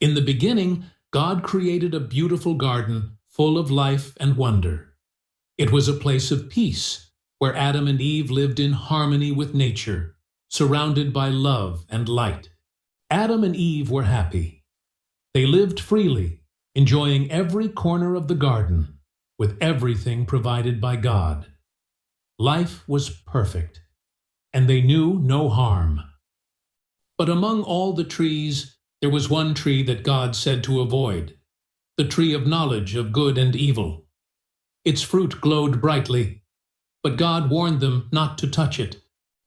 In the beginning, God created a beautiful garden full of life and wonder. It was a place of peace, where Adam and Eve lived in harmony with nature, surrounded by love and light. Adam and Eve were happy. They lived freely, enjoying every corner of the garden, with everything provided by God. Life was perfect, and they knew no harm. But among all the trees, there was one tree that God said to avoid, the tree of knowledge of good and evil. Its fruit glowed brightly, but God warned them not to touch it.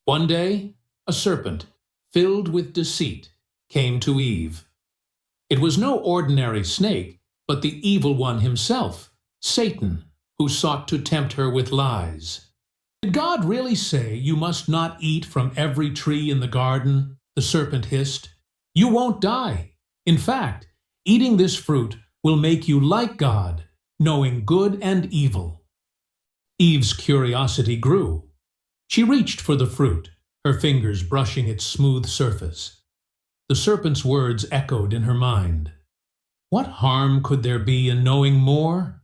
One day, a serpent, filled with deceit, came to Eve. It was no ordinary snake, but the evil one himself, Satan, who sought to tempt her with lies. Did God really say you must not eat from every tree in the garden? The serpent hissed. You won't die. In fact, eating this fruit will make you like God, knowing good and evil. Eve's curiosity grew. She reached for the fruit, her fingers brushing its smooth surface. The serpent's words echoed in her mind. What harm could there be in knowing more?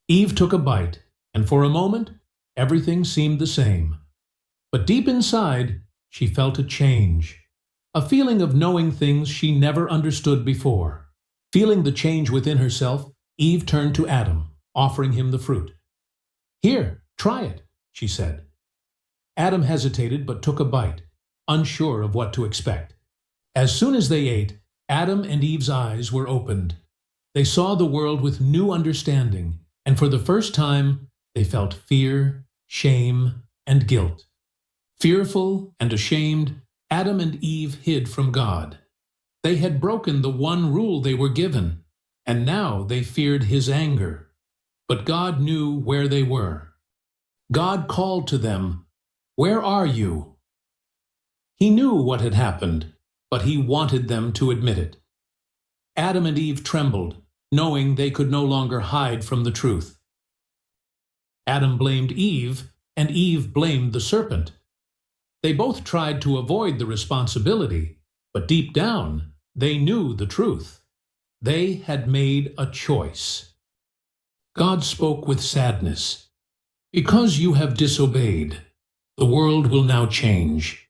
Eve took a bite, and for a moment, everything seemed the same. But deep inside, she felt a change, a feeling of knowing things she never understood before. Feeling the change within herself, Eve turned to Adam, offering him the fruit. Here, try it, she said. Adam hesitated but took a bite, unsure of what to expect. As soon as they ate, Adam and Eve's eyes were opened. They saw the world with new understanding, and for the first time, they felt fear, shame, and guilt. Fearful and ashamed, Adam and Eve hid from God. They had broken the one rule they were given, and now they feared His anger. But God knew where they were. God called to them, "Where are you?" He knew what had happened, but He wanted them to admit it. Adam and Eve trembled, knowing they could no longer hide from the truth. Adam blamed Eve, and Eve blamed the serpent. They both tried to avoid the responsibility, but deep down, they knew the truth. They had made a choice. God spoke with sadness. Because you have disobeyed, the world will now change.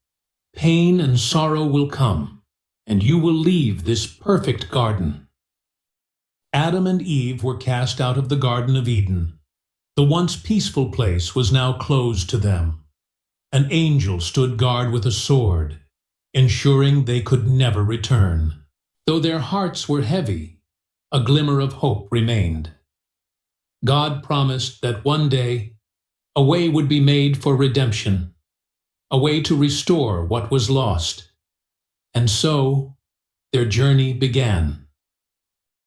Pain and sorrow will come, and you will leave this perfect garden. Adam and Eve were cast out of the Garden of Eden. The once peaceful place was now closed to them. An angel stood guard with a sword, ensuring they could never return. Though their hearts were heavy, a glimmer of hope remained. God promised that one day a way would be made for redemption, a way to restore what was lost. And so their journey began.